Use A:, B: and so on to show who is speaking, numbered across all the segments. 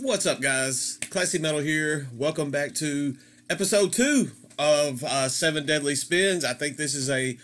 A: What's up, guys? Classy Metal here. Welcome back to episode 2 of 7 Deadly Spins. I think this is a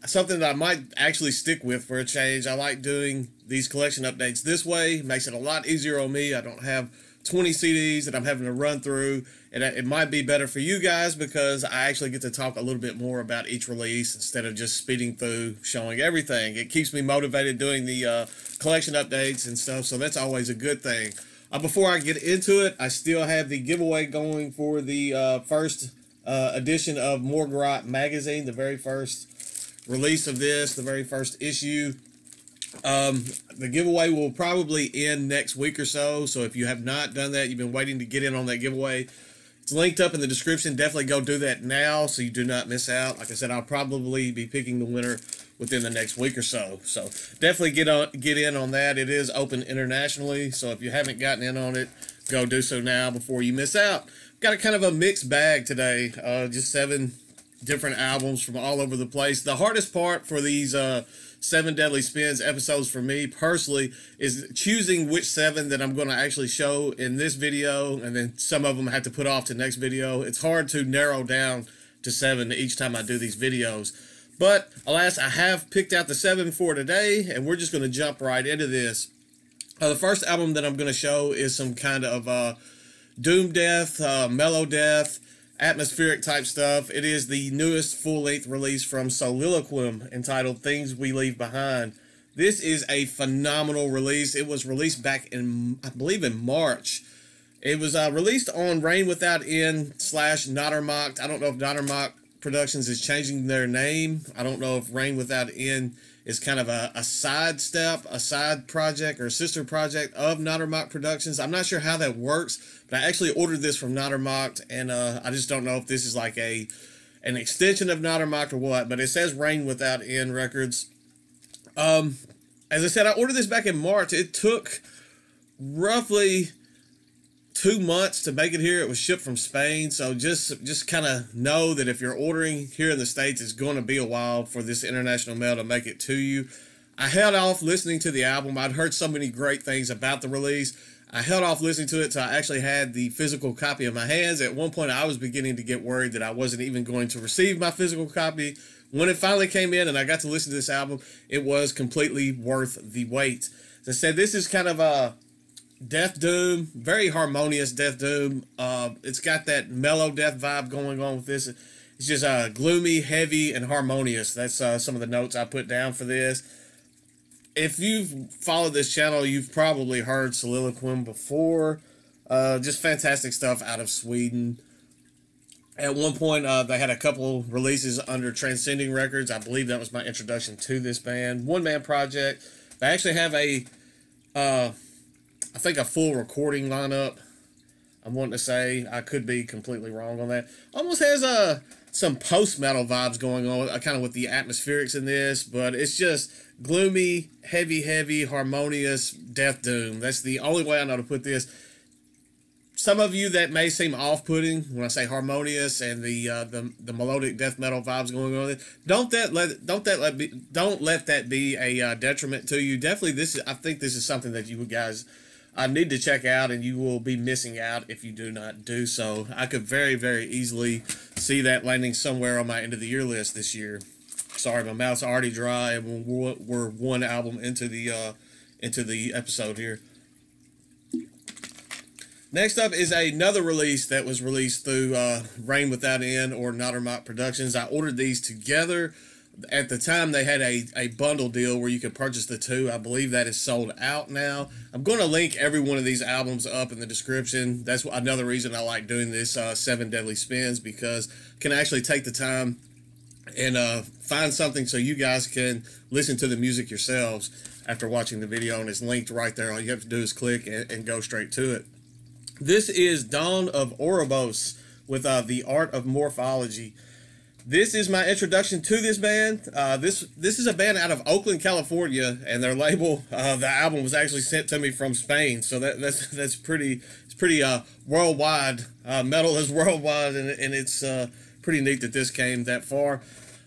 A: something that I might actually stick with for a change. I like doing these collection updates this way. It makes it a lot easier on me. I don't have 20 CDs that I'm having to run through, and it might be better for you guys because I actually get to talk a little bit more about each release instead of just speeding through showing everything. It keeps me motivated doing the collection updates and stuff, so that's always a good thing. Before I get into it, I still have the giveaway going for the first edition of MORGUE magazine, the very first release of this, the very first issue. The giveaway will probably end next week or so, so if you have not done that, you've been waiting to get in on that giveaway, it's linked up in the description. Definitely go do that now so you do not miss out. Like I said, I'll probably be picking the winner within the next week or so. So definitely get in on that. It is open internationally, so if you haven't gotten in on it, go do so now before you miss out. Got a kind of a mixed bag today. Just 7 different albums from all over the place. The hardest part for these 7 Deadly Spins episodes for me personally is choosing which 7 that I'm going to actually show in this video, and then some of them I have to put off to next video. It's hard to narrow down to 7 each time I do these videos. But alas, I have picked out the 7 for today, and we're just going to jump right into this. The first album that I'm going to show is some kind of doom death, mellow death, atmospheric type stuff. It is the newest full-length release from Soliloquium entitled Things We Leave Behind. This is a phenomenal release. It was released back in, I believe, in March. It was released on Reign Without End / Nottermocked. I don't know if Nottermocked Productions is changing their name. I don't know if Reign Without End is kind of a side step, a side project or a sister project of Nottermocked Productions. I'm not sure how that works, but I actually ordered this from Nottermocked, and I just don't know if this is like an extension of Nottermocked or what, but it says Reign Without End Records. As I said, I ordered this back in March. It took roughly 2 months to make it here. It was shipped from Spain, so just kind of know that if you're ordering here in the States, it's going to be a while for this international mail to make it to you. I held off listening to the album. I'd heard so many great things about the release. I held off listening to it till I actually had the physical copy in my hands. At one point, I was beginning to get worried that I wasn't even going to receive my physical copy. When it finally came in and I got to listen to this album, it was completely worth the wait. As I said, this is kind of a death doom, very harmonious death doom. It's got that mellow death vibe going on with this. It's just gloomy, heavy, and harmonious. That's some of the notes I put down for this. If you've followed this channel, you've probably heard Soliloquium before. Just fantastic stuff out of Sweden. At one point, they had a couple releases under Transcending Records. I believe that was my introduction to this band. One-man project. They actually have I think a full recording lineup. I'm wanting to say, I could be completely wrong on that. Almost has some post-metal vibes going on, kind of with the atmospherics in this, but it's just gloomy, heavy, harmonious death doom. That's the only way I know to put this. Some of you that may seem off-putting when I say harmonious and the melodic death metal vibes going on, don't let that be a detriment to you. Definitely, I think this is something that you guys need to check out, and you will be missing out if you do not do so. I could very easily see that landing somewhere on my end of the year list this year. Sorry, my mouth's already dry, and we're one album into the episode here. Next up is another release that was released through Reign Without End or Nottermocked Productions. I ordered these together. At the time, they had a bundle deal where you could purchase the 2. I believe that is sold out now. I'm going to link every one of these albums up in the description. That's another reason I like doing this 7 Deadly Spins, because I can actually take the time and find something so you guys can listen to the music yourselves after watching the video, and it's linked right there. All you have to do is click and go straight to it. This is Dawn of Ouroboros with The Art of Morphology. This is my introduction to this band. This is a band out of Oakland, California, and their label, the album was actually sent to me from Spain. So that's pretty worldwide. Metal is worldwide, and it's pretty neat that this came that far.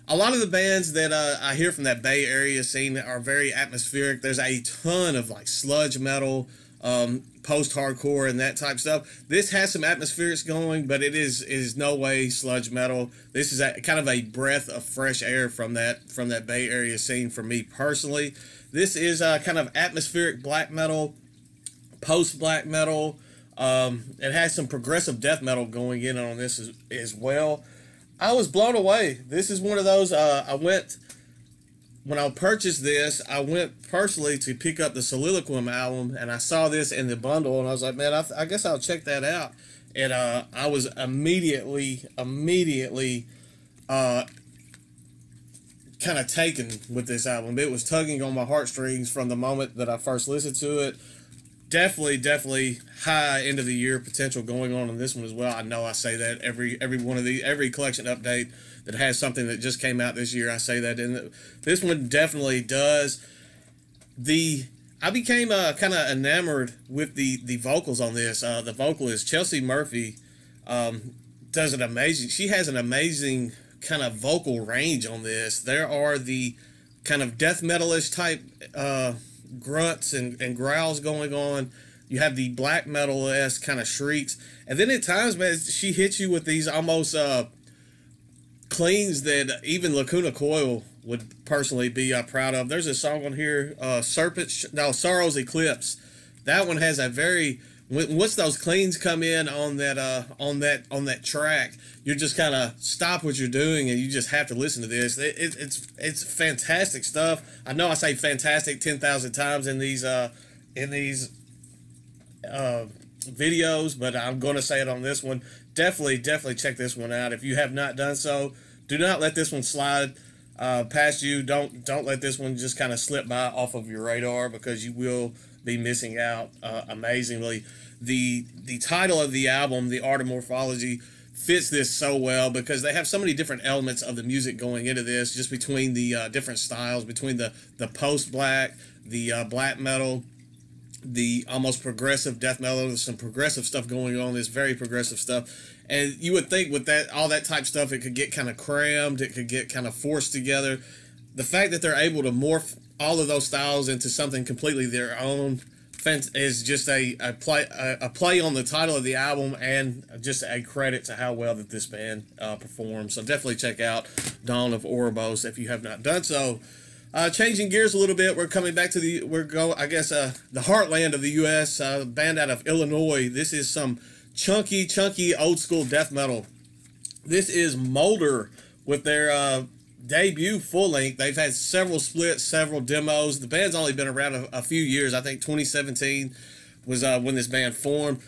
A: A lot of the bands that I hear from that Bay Area scene are very atmospheric. There's a ton of like sludge metal, post-hardcore and that type stuff. This has some atmospherics going, but it is no way sludge metal. This is kind of a breath of fresh air from that Bay Area scene for me personally. This is kind of atmospheric black metal, post-black metal. It has some progressive death metal going in on this as well. I was blown away. This is one of those, when I purchased this, I went personally to pick up the Soliloquium album, and I saw this in the bundle, and I was like, man, I guess I'll check that out. And I was immediately kind of taken with this album. It was tugging on my heartstrings from the moment that I first listened to it. Definitely high end of the year potential going on this one as well. I know I say that every one of every collection update that has something that just came out this year, I say that. And this one definitely does. I became kind of enamored with the vocals on this. The vocalist Chelsea Murphy does an amazing. She has an amazing kind of vocal range on this. There are the kind of death metalish type grunts and growls going on. You have the black metal-esque kind of shrieks, and then at times, man, she hits you with these almost cleans that even Lacuna Coil would personally be proud of. There's a song on here, Sorrow's Eclipse. That one has a very, once those cleans come in on that track, you're just kind of stop what you're doing and you just have to listen to this. It's fantastic stuff. I know I say fantastic 10,000 times in these videos, but I'm going to say it on this one. Definitely check this one out. If you have not done so, do not let this one slide past you. Don't let this one just kind of slip by off of your radar, because you will be missing out amazingly. The title of the album, The Art of Morphology, fits this so well because they have so many different elements of the music going into this, just between the different styles, between the post-black, the black metal, the almost progressive death metal. There's some progressive stuff going on, this very progressive stuff. And you would think with that, all that type stuff, it could get kind of crammed, it could get kind of forced together. The fact that they're able to morph all of those styles into something completely their own is just a play on the title of the album, and just a credit to how well that this band performs. So definitely check out Dawn of Ouroboros if you have not done so. Changing gears a little bit, we're coming back to the heartland of the U.S. Band out of Illinois. This is some chunky old school death metal. This is Molder with their debut full length. They've had several splits, several demos. The band's only been around a few years. I think 2017 was when this band formed.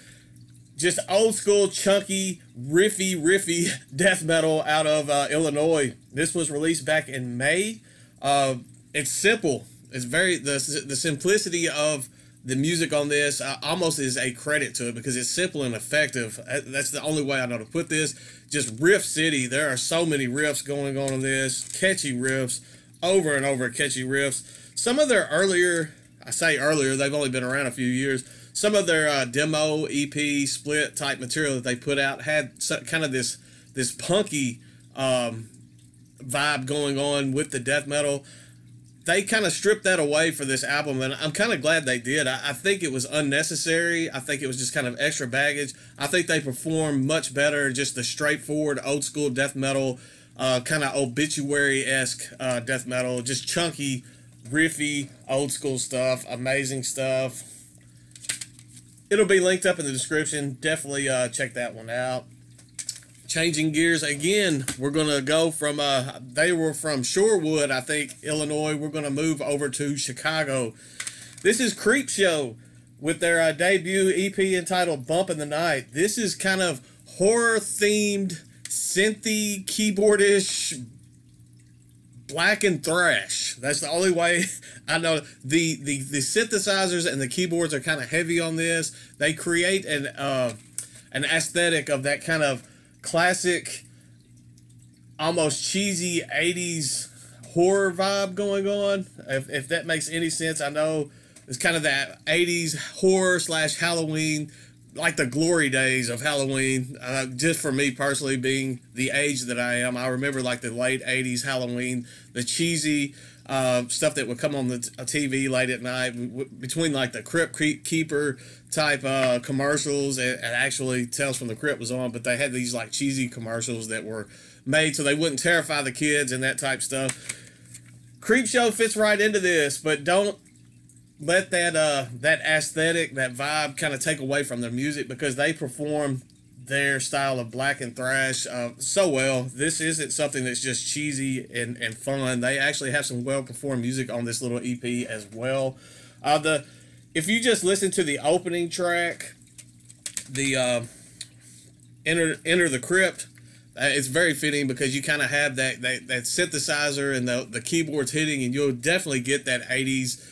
A: Just old school, chunky, riffy death metal out of Illinois. This was released back in May. It's simple. It's very the simplicity of the music on this almost is a credit to it, because it's simple and effective. That's the only way I know to put this. Just riff city. There are so many riffs going on in this. Catchy riffs, over and over catchy riffs. Some of their earlier, I say earlier, they've only been around a few years. Some of their demo, EP, split type material that they put out had kind of this punky vibe going on with the death metal. They kind of stripped that away for this album, and I'm kind of glad they did. I think it was unnecessary. I think it was just kind of extra baggage. I think they performed much better just the straightforward old school death metal, kind of obituary-esque death metal, just chunky, riffy, old school stuff, amazing stuff. It'll be linked up in the description. Definitely check that one out. Changing gears again, we're going to go from, they were from Shorewood, I think, Illinois. We're going to move over to Chicago. This is Creepshow with their debut EP entitled Bump in the Night. This is kind of horror-themed, synthy, keyboardish, black and thrash. That's the only way I know. The synthesizers and the keyboards are kind of heavy on this. They create an aesthetic of that kind of classic, almost cheesy 80s horror vibe going on, if that makes any sense. I know it's kind of that 80s horror / Halloween, like the glory days of Halloween. Just for me personally, being the age that I am, I remember like the late 80s Halloween, the cheesy stuff that would come on the TV late at night, between like the Crypt Keeper type commercials and actually Tales from the Crypt was on, but they had these like cheesy commercials that were made so they wouldn't terrify the kids and that type stuff. Creepshow fits right into this, but don't let that that aesthetic, that vibe kind of take away from their music, because they perform their style of black and thrash so well. This isn't something that's just cheesy and fun. They actually have some well performed music on this little EP as well. If you just listen to the opening track, the Enter the Crypt, it's very fitting because you kind of have that synthesizer and the keyboards hitting, and you'll definitely get that 80s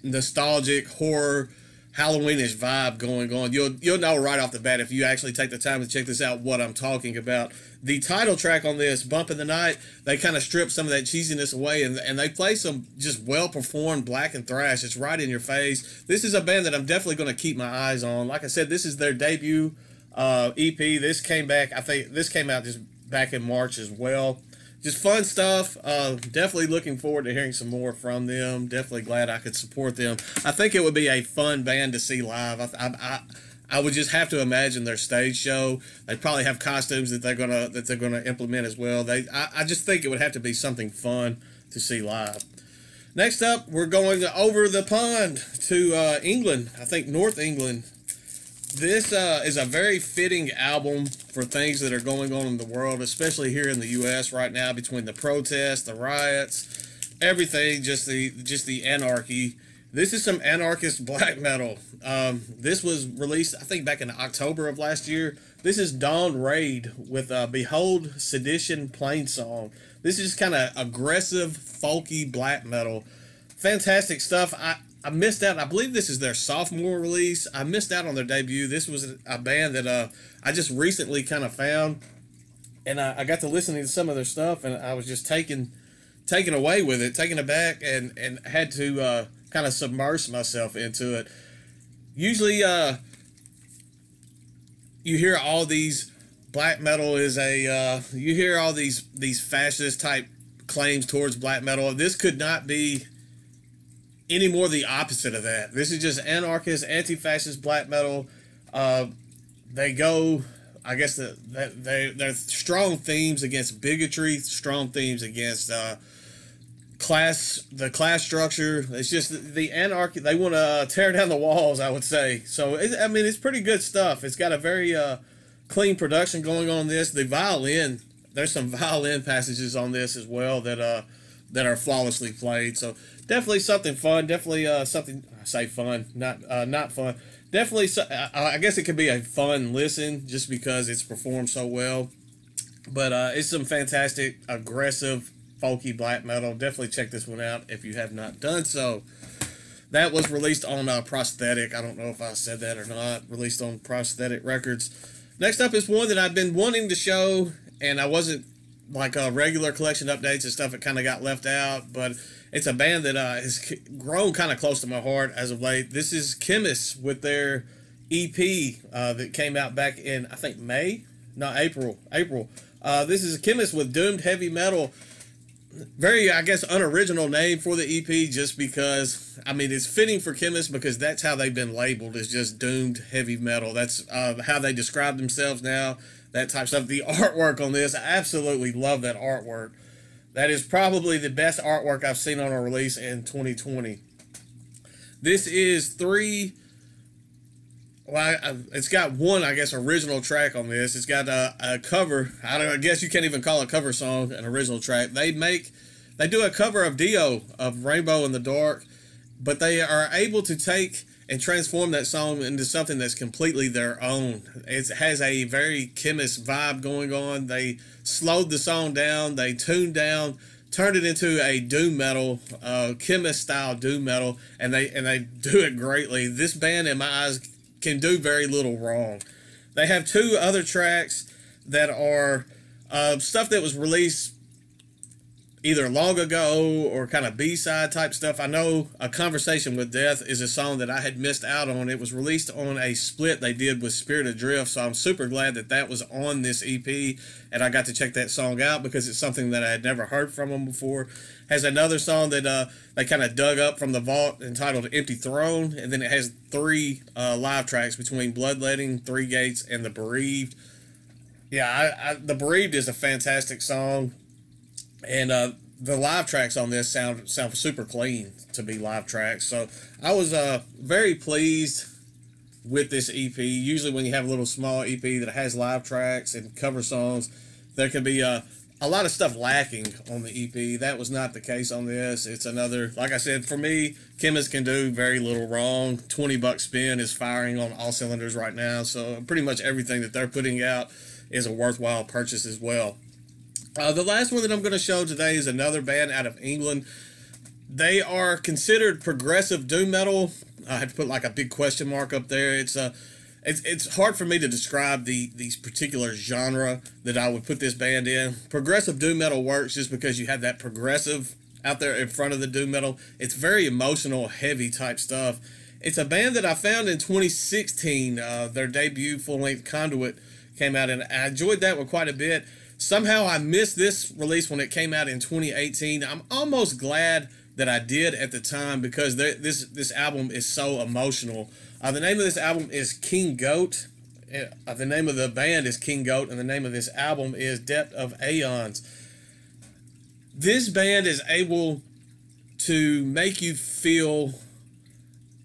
A: nostalgic horror Halloweenish vibe going on. You'll know right off the bat, if you actually take the time to check this out, what I'm talking about. The title track on this, Bump in the Night, they kind of strip some of that cheesiness away, and they play some just well performed black and thrash. It's right in your face. This is a band that I'm definitely going to keep my eyes on. Like I said, this is their debut EP. This came back, I think this came out just back in March as well. Just fun stuff. Definitely looking forward to hearing some more from them. Definitely glad I could support them. I think it would be a fun band to see live. I would just have to imagine their stage show. They probably have costumes that they're gonna implement as well. I just think it would have to be something fun to see live. Next up, we're going over the pond to England. I think North England. This is a very fitting album for things that are going on in the world, especially here in the U.S. right now, between the protests, the riots, everything, just the anarchy. This is some anarchist black metal. This was released, I think, back in October of last year. This is Dawn Raid with Behold Sedition Plainsong. This is kind of aggressive, folky black metal. Fantastic stuff. I missed out. I believe this is their sophomore release. I missed out on their debut. This was a band that I just recently kind of found, and I got to listen to some of their stuff, and I was just taken away with it, taken aback, and had to kind of submerge myself into it. Usually, you hear all these black metal is you hear all these fascist type claims towards black metal. This could not be any more the opposite of that. This is just anarchist, anti-fascist black metal. They go, I guess, they're strong themes against bigotry, strong themes against the class structure. It's just the anarchy. They want to tear down the walls, I would say. So it's pretty good stuff. It's got a very clean production going on this. The violin, there's some violin passages on this as well that are flawlessly played. So definitely something fun. Definitely something. I say fun, not fun. Definitely, I guess it could be a fun listen just because it's performed so well. But it's some fantastic, aggressive, folky black metal. Definitely check this one out if you have not done so. That was released on Prosthetic. I don't know if I said that or not. Released on Prosthetic Records. Next up is one that I've been wanting to show, and I wasn't like regular collection updates and stuff. It kind of got left out, but it's a band that has grown kind of close to my heart as of late. This is Chemists with their EP that came out back in, I think, April. This is Chemists with Doomed Heavy Metal. Very, I guess, unoriginal name for the EP, just because, it's fitting for Chemists because that's how they've been labeled, is just Doomed Heavy Metal. That's how they describe themselves now, that type of stuff. The artwork on this, I absolutely love that artwork. That is probably the best artwork I've seen on a release in 2020. This is it's got one, I guess, original track on this. It's got a cover. I guess you can't even call a cover song an original track. They do a cover of Dio, of Rainbow in the Dark, but they are able to take and transform that song into something that's completely their own. It has a very Chemist vibe going on. They slowed the song down, they tuned down, turned it into a doom metal, Chemist style doom metal, and they do it greatly. This band, in my eyes, can do very little wrong. They have two other tracks that are stuff that was released either long ago or kind of B-side type stuff. I know A Conversation with Death is a song that I had missed out on. It was released on a split they did with Spirit Adrift, so I'm super glad that that was on this EP, and I got to check that song out because it's something that I had never heard from them before. Has another song that they kind of dug up from the vault entitled Empty Throne, and then it has 3 live tracks between Bloodletting, Three Gates, and The Bereaved. Yeah, The Bereaved is a fantastic song, and the live tracks on this sound super clean to be live tracks. So I was very pleased with this EP. Usually when you have a little small EP that has live tracks and cover songs, there can be a lot of stuff lacking on the EP. That was not the case on this. It's another, like I said, for me, Chemists can do very little wrong. $20 spin is firing on all cylinders right now, so pretty much everything that they're putting out is a worthwhile purchase as well. The last one that I'm going to show today is another band out of England. They are considered progressive doom metal. I had to put like a big question mark up there. It's hard for me to describe these particular genre that I would put this band in. Progressive doom metal works just because you have that progressive out there in front of the doom metal. It's very emotional, heavy type stuff. It's a band that I found in 2016. Their debut full-length Conduit came out, and I enjoyed that one quite a bit. Somehow I missed this release when it came out in 2018. I'm almost glad that I did at the time because this album is so emotional. The name of this album is King Goat. The name of the band is King Goat, and the name of this album is Depth of Aeons. This band is able to make you feel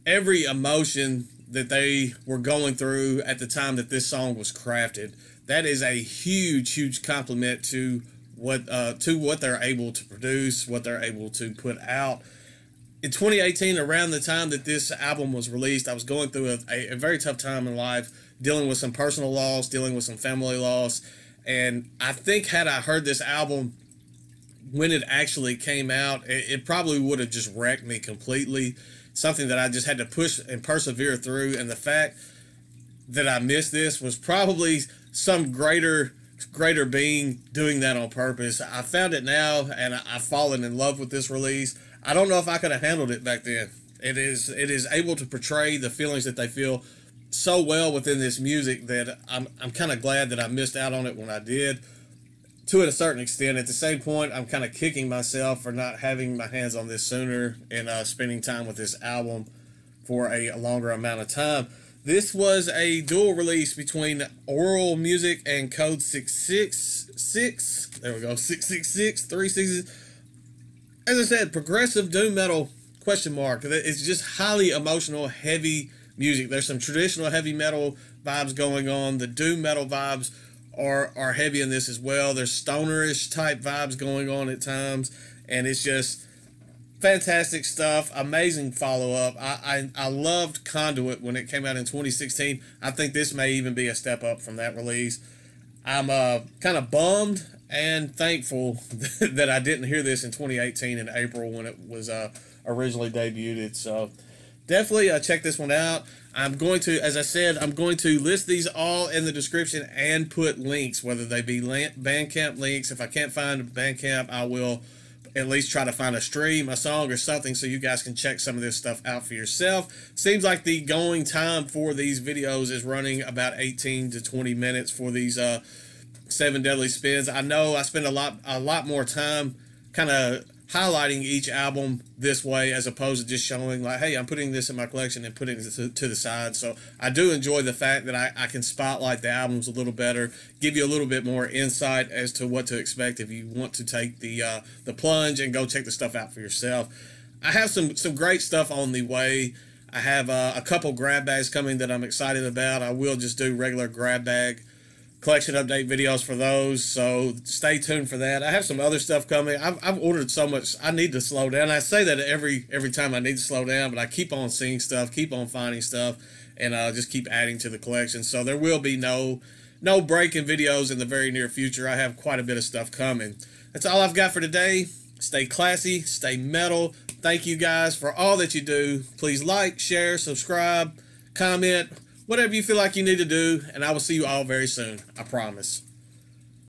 A: every emotion that they were going through at the time that this song was crafted. That is a huge compliment to what they're able to produce, what they're able to put out. In 2018, around the time that this album was released, I was going through a very tough time in life, dealing with some personal loss, dealing with some family loss, and I think had I heard this album when it actually came out, it probably would have just wrecked me completely. Something that I just had to push and persevere through, and the fact that I missed this was probably some greater being doing that on purpose. I found it now, and I've fallen in love with this release. I don't know if I could have handled it back then. It is able to portray the feelings that they feel so well within this music that I'm kind of glad that I missed out on it when I did. To a certain extent, at the same point, I'm kind of kicking myself for not having my hands on this sooner and spending time with this album for a longer amount of time. This was a dual release between Oral Music and Code 666. There we go, 666, 360. As I said, progressive doom metal, question mark. It's just highly emotional, heavy music. There's some traditional heavy metal vibes going on. The doom metal vibes are heavy in this as well. There's stonerish type vibes going on at times, and it's just fantastic stuff. Amazing follow-up. I loved Conduit when it came out in 2016. I think this may even be a step up from that release. I'm kind of bummed and thankful that I didn't hear this in 2018 in April when it was originally debuted. So definitely check this one out. I'm going to, as I said, I'm going to list these all in the description and put links, whether they be Bandcamp links. If I can't find Bandcamp, I will at least try to find a stream, a song, or something so you guys can check some of this stuff out for yourself. Seems like the going time for these videos is running about 18 to 20 minutes for these 7 Deadly Spins. I know I spend a lot more time kind of highlighting each album this way as opposed to just showing like, hey, I'm putting this in my collection and putting it to the side. So I do enjoy the fact that I can spotlight the albums a little better, give you a little bit more insight as to what to expect if you want to take the plunge and go check the stuff out for yourself. I have some great stuff on the way. I have a couple grab bags coming that I'm excited about. I will just do regular grab bag collection update videos for those, so stay tuned for that. I have some other stuff coming. I've ordered so much. I need to slow down. I say that every time I need to slow down, but I keep on seeing stuff, keep on finding stuff, and just keep adding to the collection. So there will be no break in videos in the very near future. I have quite a bit of stuff coming. That's all I've got for today. Stay classy, stay metal. Thank you guys for all that you do. Please like, share, subscribe, comment, whatever you feel like you need to do, and I will see you all very soon. I promise.